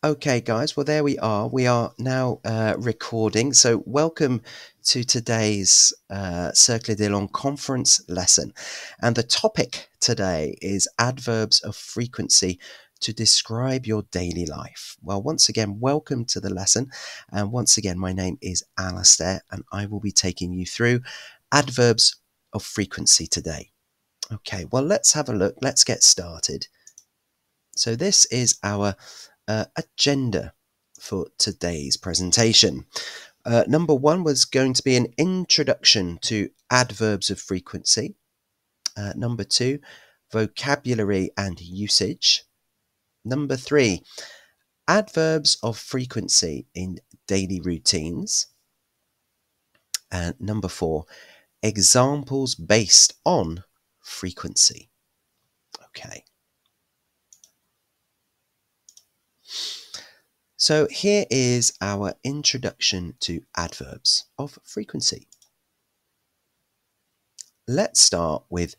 Okay, guys, well, there we are. We are now recording. So welcome to today's Cercle des Langues conference lesson. And the topic today is adverbs of frequency to describe your daily life. Well, once again, welcome to the lesson. And once again, my name is Alistair, and I will be taking you through adverbs of frequency today. Okay, well, let's have a look. Let's get started. So this is our agenda for today's presentation. Number one was going to be an introduction to adverbs of frequency. Number two, vocabulary and usage. Number three, adverbs of frequency in daily routines. And number four, examples based on frequency. Okay. So here is our introduction to adverbs of frequency. Let's start with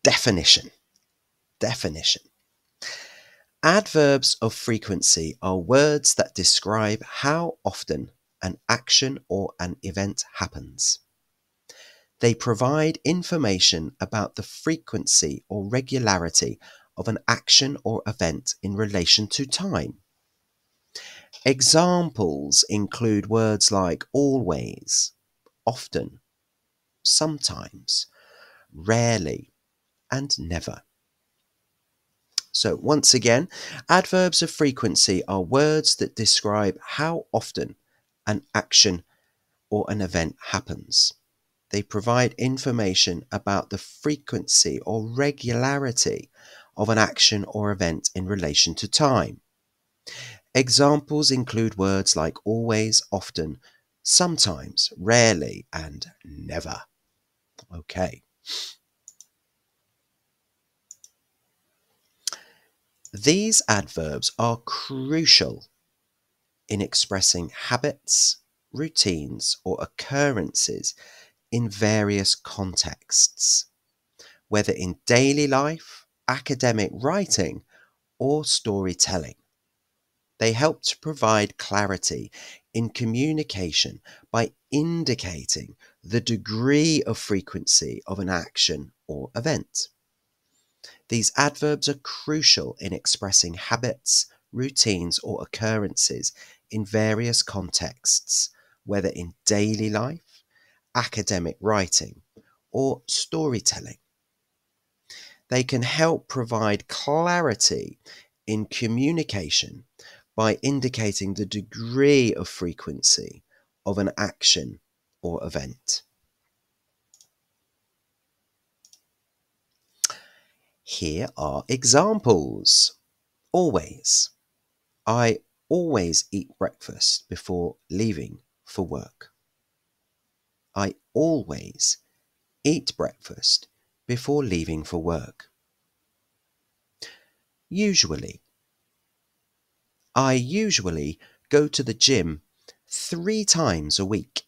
definition. Definition. Adverbs of frequency are words that describe how often an action or an event happens. They provide information about the frequency or regularity of an action or event in relation to time. Examples include words like always, often, sometimes, rarely, and never. So once again, adverbs of frequency are words that describe how often an action or an event happens. They provide information about the frequency or regularity of an action or event in relation to time. Examples include words like always, often, sometimes, rarely, and never. Okay. These adverbs are crucial in expressing habits, routines, or occurrences in various contexts, whether in daily life, academic writing, or storytelling. They help to provide clarity in communication by indicating the degree of frequency of an action or event. These adverbs are crucial in expressing habits, routines, or occurrences in various contexts, whether in daily life, academic writing, or storytelling. They can help provide clarity in communication by indicating the degree of frequency of an action or event. Here are examples. Always. I always eat breakfast before leaving for work. I always eat breakfast before leaving for work. Usually. I usually go to the gym 3 times a week.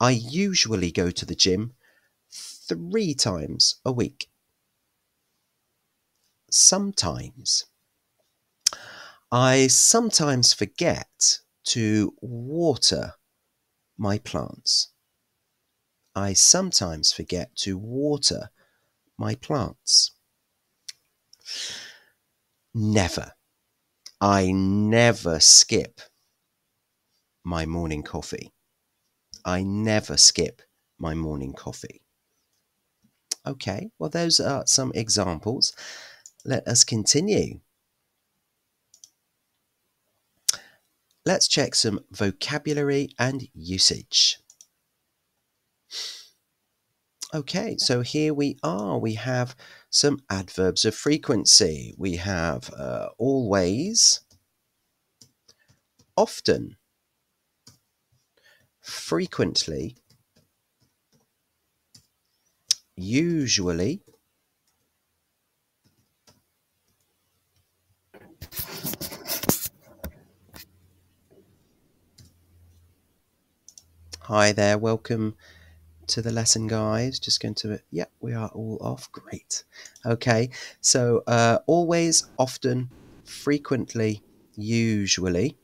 I usually go to the gym 3 times a week. Sometimes. I sometimes forget to water my plants. I sometimes forget to water my plants. Never. I never skip my morning coffee. I never skip my morning coffee. Okay, well, those are some examples. Let us continue. Let's check some vocabulary and usage. Okay, so here we are. We have some adverbs of frequency. We have always, often, frequently, usually, hi there, welcome to the lesson, guys. Just going to, yeah, we are all off. Great. Okay, so always, often, frequently, usually,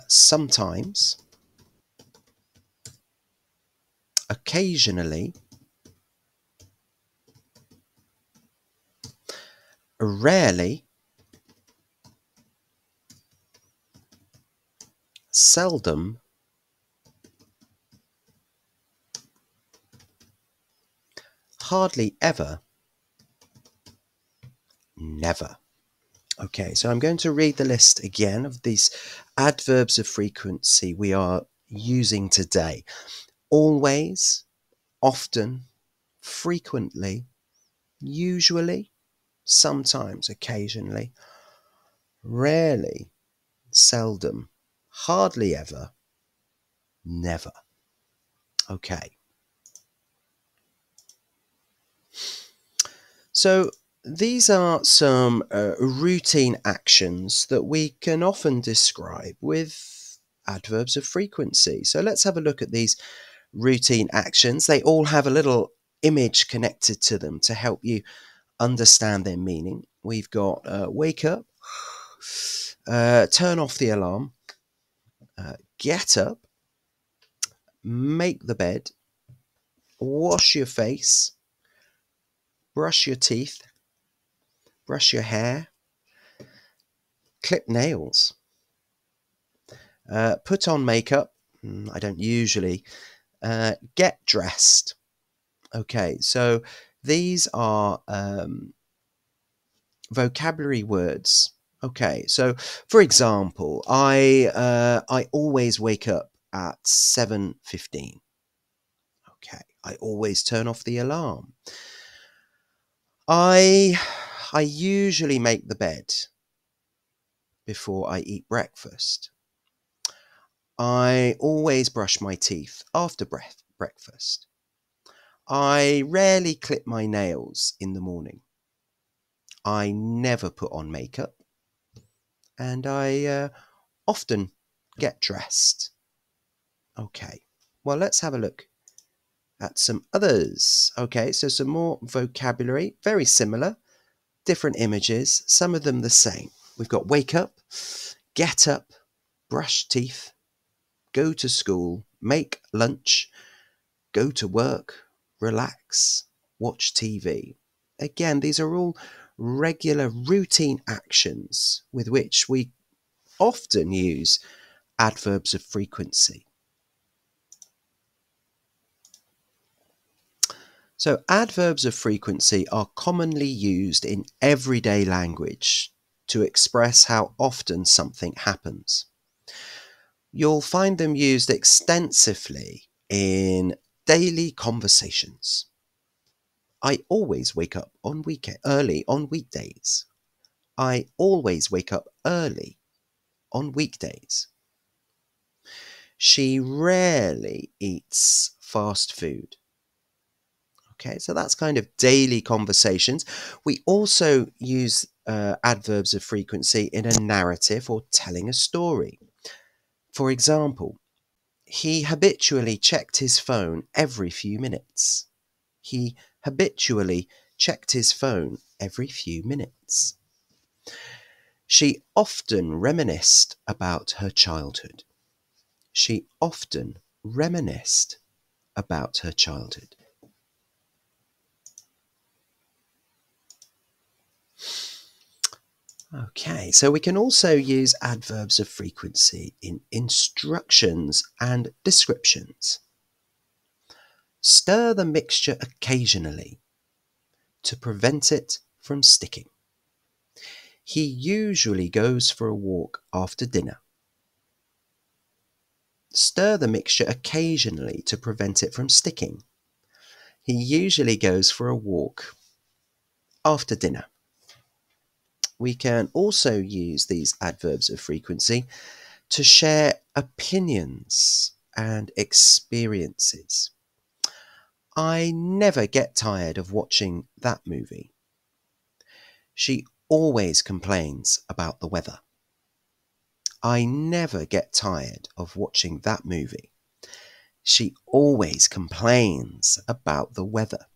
sometimes, occasionally, rarely, seldom, hardly ever, never. Okay, so I'm going to read the list again of these adverbs of frequency we are using today. Always, often, frequently, usually, sometimes, occasionally, rarely, seldom, hardly ever, never. Okay. So these are some routine actions that we can often describe with adverbs of frequency. So let's have a look at these routine actions. They all have a little image connected to them to help you understand their meaning. We've got wake up, turn off the alarm, get up, make the bed, wash your face, brush your teeth, brush your hair, clip nails, put on makeup. I don't usually. Get dressed. Okay, so these are vocabulary words. Okay, so for example, I always wake up at 7:15. Okay, I always turn off the alarm. I usually make the bed before I eat breakfast. I always brush my teeth after breakfast. I rarely clip my nails in the morning. I never put on makeup. And I often get dressed. Okay, well, let's have a look at some others. Okay, so some more vocabulary, very similar, different images, some of them the same. We've got wake up, get up, brush teeth, go to school, make lunch, go to work, relax, watch TV. Again, these are all regular routine actions with which we often use adverbs of frequency. So adverbs of frequency are commonly used in everyday language to express how often something happens. You'll find them used extensively in daily conversations. I always wake up early on weekdays. I always wake up early on weekdays. She rarely eats fast food. Okay, so that's kind of daily conversations. We also use adverbs of frequency in a narrative or telling a story. For example, he habitually checked his phone every few minutes. He habitually checked his phone every few minutes. She often reminisced about her childhood. She often reminisced about her childhood. Okay, so we can also use adverbs of frequency in instructions and descriptions. Stir the mixture occasionally to prevent it from sticking. He usually goes for a walk after dinner. Stir the mixture occasionally to prevent it from sticking. He usually goes for a walk after dinner. We can also use these adverbs of frequency to share opinions and experiences. I never get tired of watching that movie. She always complains about the weather. I never get tired of watching that movie. She always complains about the weather.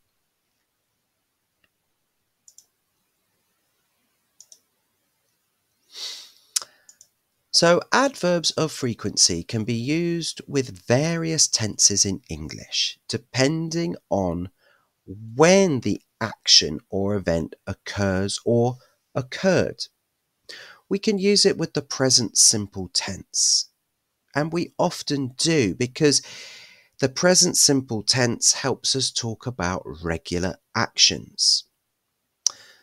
So adverbs of frequency can be used with various tenses in English, depending on when the action or event occurs or occurred. We can use it with the present simple tense, and we often do because the present simple tense helps us talk about regular actions.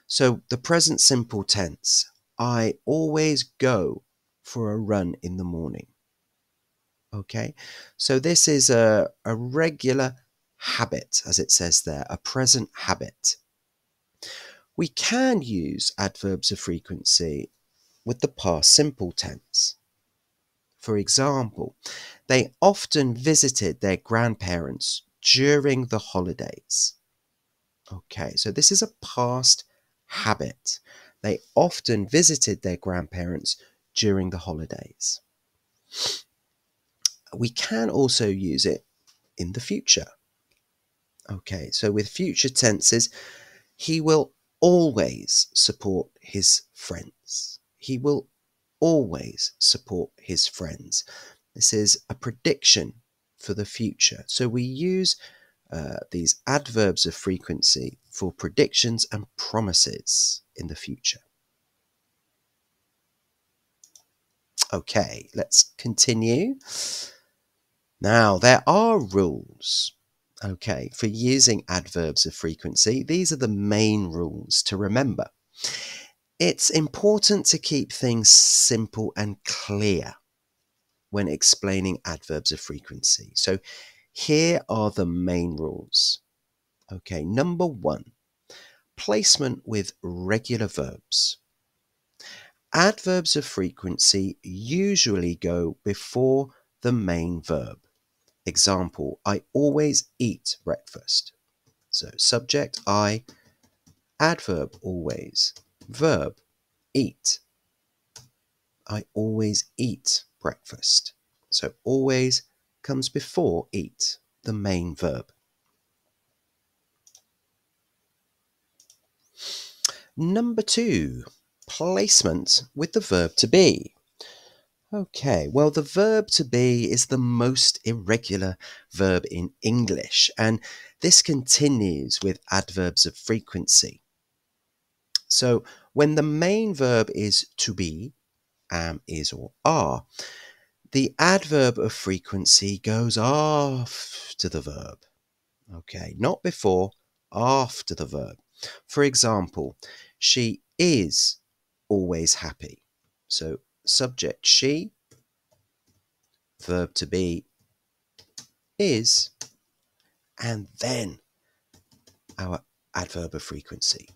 So the present simple tense, I always go for a run in the morning. Okay, so this is a regular habit, as it says there, a present habit. We can use adverbs of frequency with the past simple tense. For example, they often visited their grandparents during the holidays. Okay, so this is a past habit. They often visited their grandparents during the holidays. We can also use it in the future. Okay, so with future tenses, he will always support his friends. He will always support his friends. This is a prediction for the future. So we use these adverbs of frequency for predictions and promises in the future. Okay, let's continue. Now, there are rules, okay, for using adverbs of frequency. These are the main rules to remember. It's important to keep things simple and clear when explaining adverbs of frequency. So here are the main rules. Okay, number 1, placement with regular verbs. Adverbs of frequency usually go before the main verb. Example, I always eat breakfast. So subject, I, adverb, always, verb, eat. I always eat breakfast. So always comes before eat, the main verb. Number 2, placement with the verb to be. Okay, well, the verb to be is the most irregular verb in English, and this continues with adverbs of frequency. So when the main verb is to be, am, is, or are, the adverb of frequency goes after the verb. Okay, not before, after the verb. For example, she is always happy. So subject, she, verb to be, is, and then our adverb of frequency.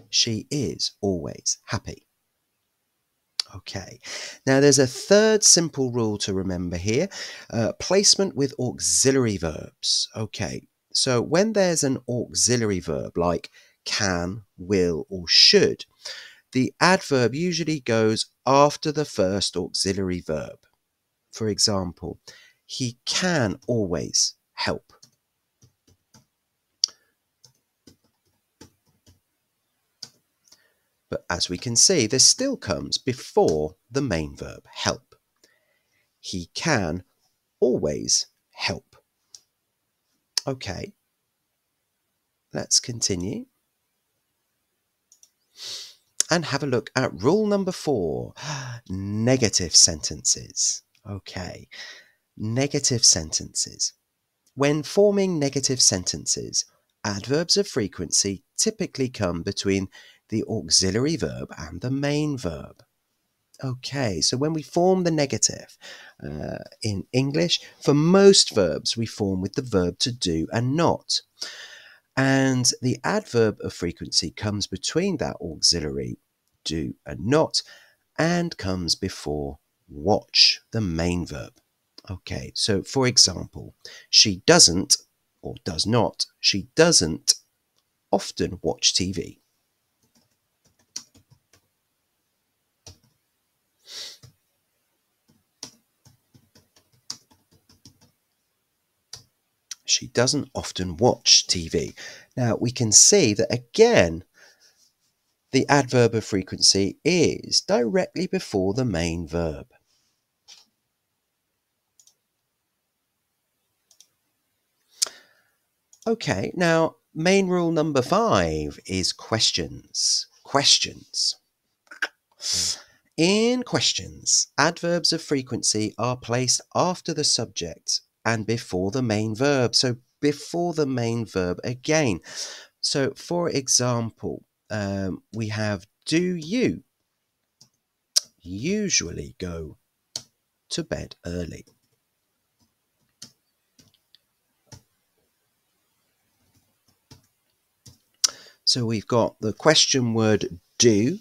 She is always happy. Okay, now there's a third simple rule to remember here, placement with auxiliary verbs. Okay, so when there's an auxiliary verb like can, will, or should, the adverb usually goes after the first auxiliary verb. For example, he can always help. But as we can see, this still comes before the main verb, help. He can always help. Okay, let's continue and have a look at rule number 4, negative sentences. Okay, negative sentences. When forming negative sentences, adverbs of frequency typically come between the auxiliary verb and the main verb. Okay, so when we form the negative in English, for most verbs we form with the verb to do and not. And the adverb of frequency comes between that auxiliary do and not and comes before watch, the main verb. Okay, so for example, she doesn't or does not, she doesn't often watch TV. She doesn't often watch TV. Now we can see that again, the adverb of frequency is directly before the main verb. Okay, now main rule number 5 is questions. Questions. In questions, adverbs of frequency are placed after the subject and before the main verb. So before the main verb again. So for example, we have, do you usually go to bed early? So we've got the question word do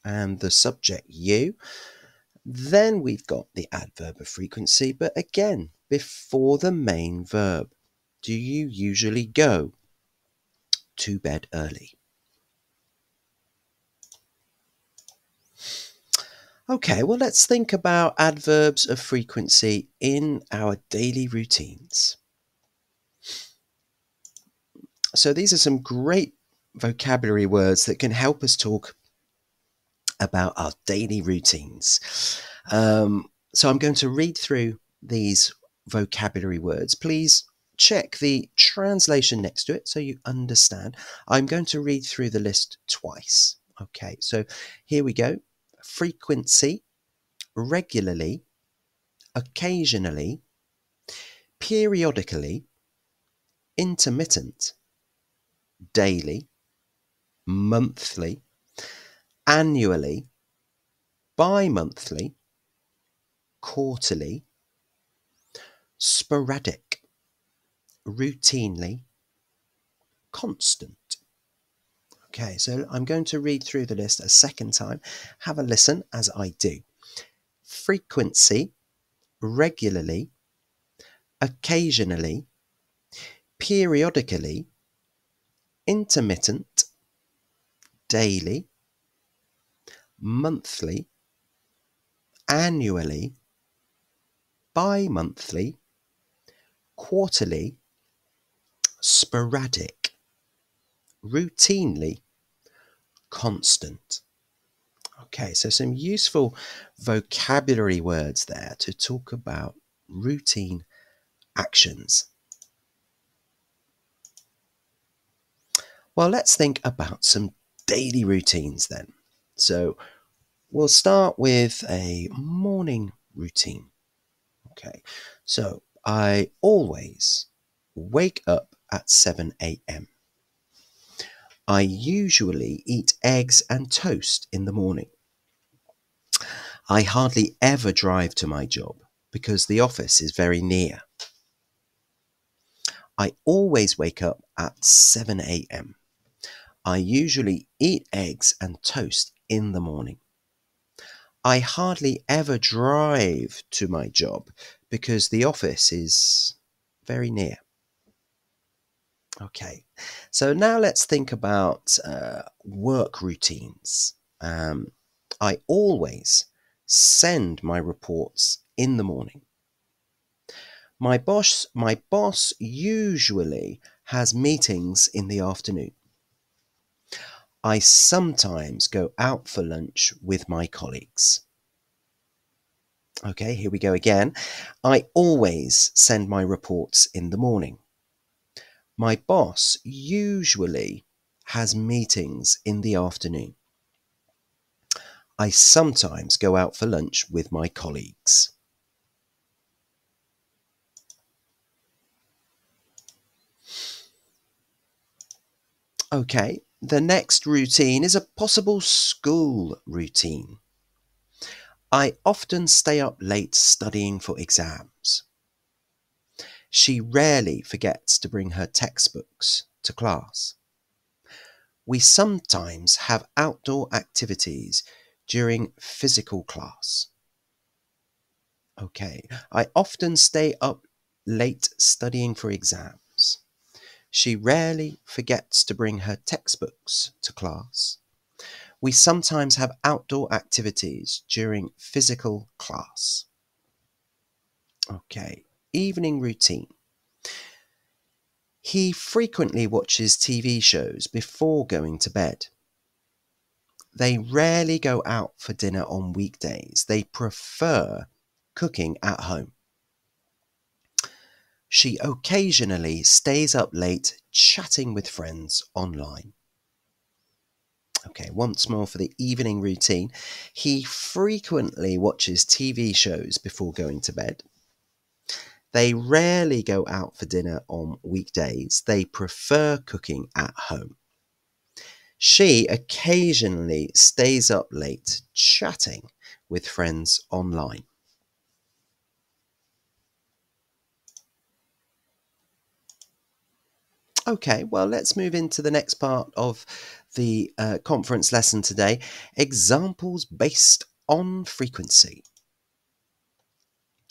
and the subject you. Then we've got the adverb of frequency, but again, before the main verb. Do you usually go to bed early? Okay, well, let's think about adverbs of frequency in our daily routines. So these are some great vocabulary words that can help us talk about our daily routines. So I'm going to read through these vocabulary words. Please check the translation next to it so you understand. I'm going to read through the list twice. Okay, so here we go. Frequency, regularly, occasionally, periodically, intermittent, daily, monthly, annually, bi-monthly, quarterly, sporadic, routinely, constant. Okay, so I'm going to read through the list a second time. Have a listen as I do. Frequency, regularly, occasionally, periodically, intermittent, daily, monthly, annually, bi-monthly, quarterly, sporadic, routinely, constant. Okay, so some useful vocabulary words there to talk about routine actions. Well, let's think about some daily routines then. So we'll start with a morning routine. Okay, so I always wake up at 7 a.m. I usually eat eggs and toast in the morning. I hardly ever drive to my job because the office is very near. I always wake up at 7 a.m. I usually eat eggs and toast in the morning. I hardly ever drive to my job because the office is very near. Okay, so now let's think about work routines. I always send my reports in the morning. My boss usually has meetings in the afternoon. I sometimes go out for lunch with my colleagues. Okay, here we go again. I always send my reports in the morning. My boss usually has meetings in the afternoon. I sometimes go out for lunch with my colleagues. Okay, the next routine is a possible school routine. I often stay up late studying for exams. She rarely forgets to bring her textbooks to class. We sometimes have outdoor activities during physical class. Okay, I often stay up late studying for exams. She rarely forgets to bring her textbooks to class. We sometimes have outdoor activities during physical class. Okay, evening routine. He frequently watches TV shows before going to bed. They rarely go out for dinner on weekdays. They prefer cooking at home. She occasionally stays up late chatting with friends online. Okay, once more for the evening routine. He frequently watches TV shows before going to bed. They rarely go out for dinner on weekdays. They prefer cooking at home. She occasionally stays up late chatting with friends online. Okay, well, let's move into the next part of the conference lesson today. Examples based on frequency.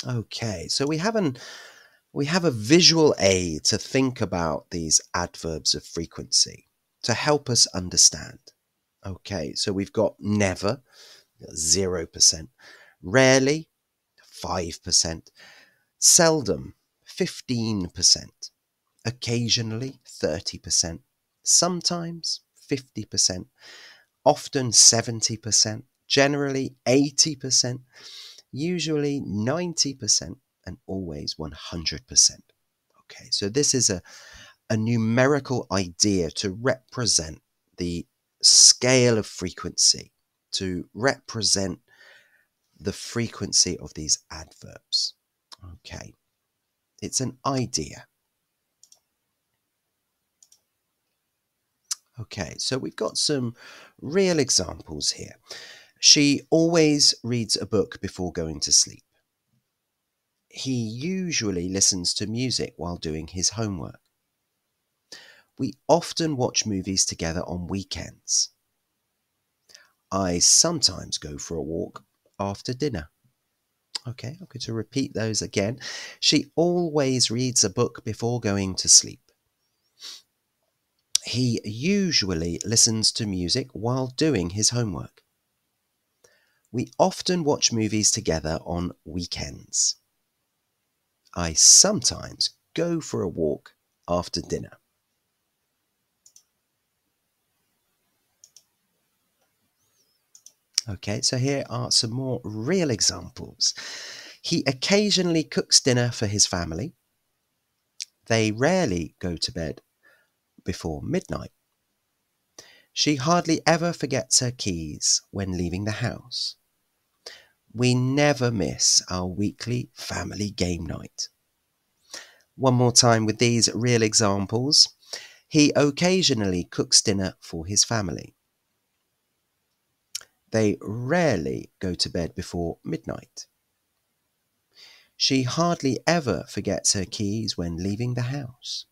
Okay, so we have a visual aid to think about these adverbs of frequency to help us understand. Okay, so we've got never, 0%, rarely, 5%, seldom, 15%, occasionally, 30%, sometimes, 50%, often, 70%, generally, 80%, usually, 90%, and always 100%. Okay, so this is a numerical idea to represent the scale of frequency, to represent the frequency of these adverbs. Okay, it's an idea. Okay, so we've got some real examples here. She always reads a book before going to sleep. He usually listens to music while doing his homework. We often watch movies together on weekends. I sometimes go for a walk after dinner. Okay, I'm going to repeat those again. She always reads a book before going to sleep. He usually listens to music while doing his homework. We often watch movies together on weekends. I sometimes go for a walk after dinner. Okay, so here are some more real examples. He occasionally cooks dinner for his family. They rarely go to bed before midnight. She hardly ever forgets her keys when leaving the house. We never miss our weekly family game night. One more time with these real examples. He occasionally cooks dinner for his family. They rarely go to bed before midnight. She hardly ever forgets her keys when leaving the house.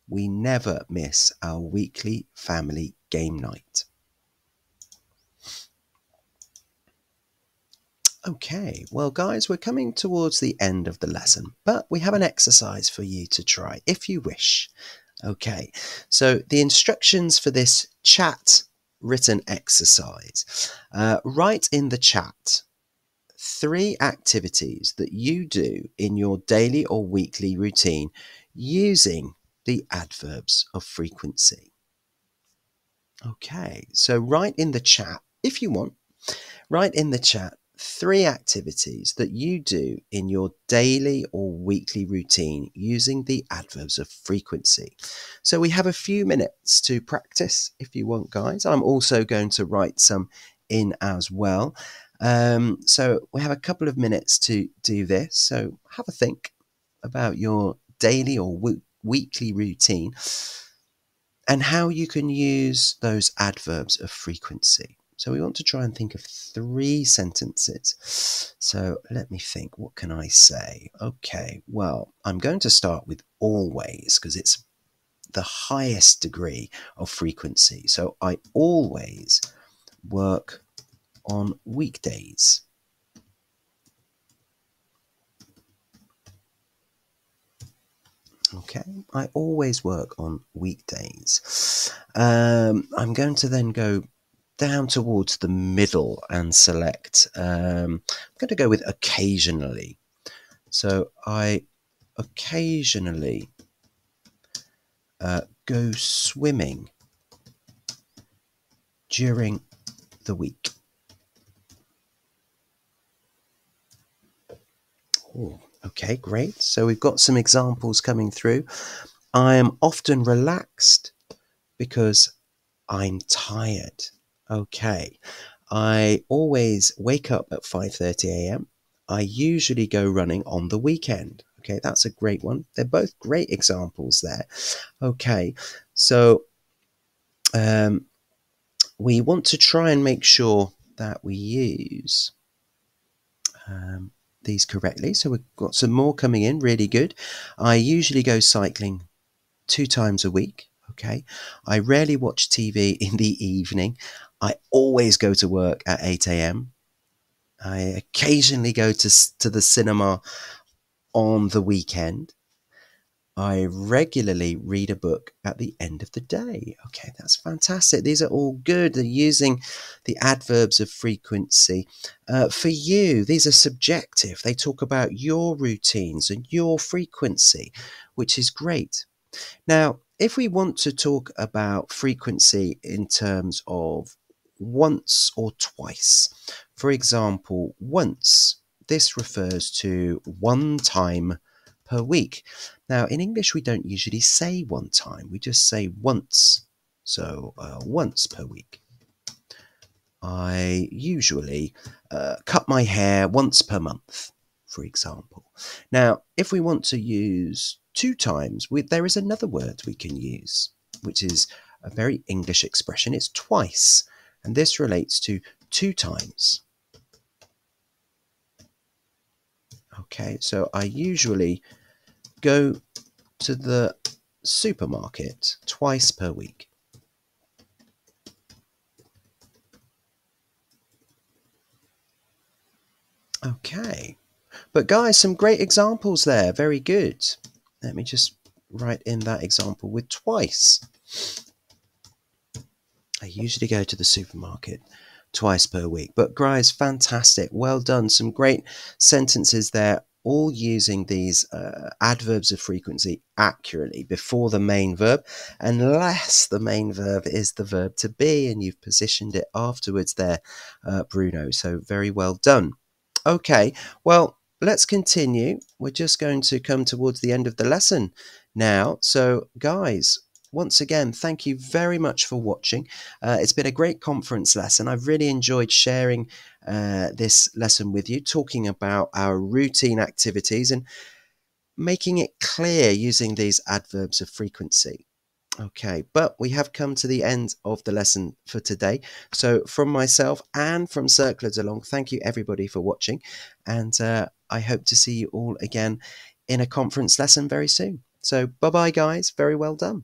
We never miss our weekly family game night. Okay, well guys, we're coming towards the end of the lesson, but we have an exercise for you to try if you wish. Okay, so the instructions for this chat written exercise. Write in the chat 3 activities that you do in your daily or weekly routine using the adverbs of frequency. Okay, so write in the chat, if you want, write in the chat 3 activities that you do in your daily or weekly routine using the adverbs of frequency. So we have a few minutes to practice if you want, guys. I'm also going to write some in as well. So we have a couple of minutes to do this. So have a think about your daily or weekly routine and how you can use those adverbs of frequency. So we want to try and think of 3 sentences. So let me think, what can I say? Okay, well, I'm going to start with always because it's the highest degree of frequency. So I always work on weekdays. Okay, I always work on weekdays. I'm going to then go down towards the middle and select, I'm going to go with occasionally. So I occasionally go swimming during the week. Oh, okay, great. So we've got some examples coming through. I am often relaxed because I'm tired. Okay. I always wake up at 5:30 a.m. I usually go running on the weekend. Okay, that's a great one. They're both great examples there. Okay, so we want to try and make sure that we use these correctly. So we've got some more coming in, really good. I usually go cycling 2 times a week. Okay, I rarely watch TV in the evening. I always go to work at 8 a.m. I occasionally go to the cinema on the weekend. I regularly read a book at the end of the day. Okay, that's fantastic. These are all good. They're using the adverbs of frequency. For you, these are subjective. They talk about your routines and your frequency, which is great. Now, if we want to talk about frequency in terms of once or twice, for example, once, this refers to one time per week. Now, in English, we don't usually say one time, we just say once. So, once per week. I usually cut my hair once per month, for example. Now, if we want to use 2 times, there is another word we can use, which is a very English expression. It's twice, and this relates to 2 times. Okay, so I usually go to the supermarket twice per week. Okay, but guys, some great examples there. Very good. Let me just write in that example with twice. I usually go to the supermarket twice per week. But guys, fantastic. Well done. Some great sentences there, all using these adverbs of frequency accurately before the main verb, unless the main verb is the verb to be, and you've positioned it afterwards there, Bruno. So very well done. Okay, well, let's continue. We're just going to come towards the end of the lesson now. So, guys, once again, thank you very much for watching. It's been a great conference lesson. I've really enjoyed sharing this lesson with you, talking about our routine activities and making it clear using these adverbs of frequency. Okay, but we have come to the end of the lesson for today. So from myself and from Cercle de Langues, thank you everybody for watching. And I hope to see you all again in a conference lesson very soon. So bye-bye, guys. Very well done.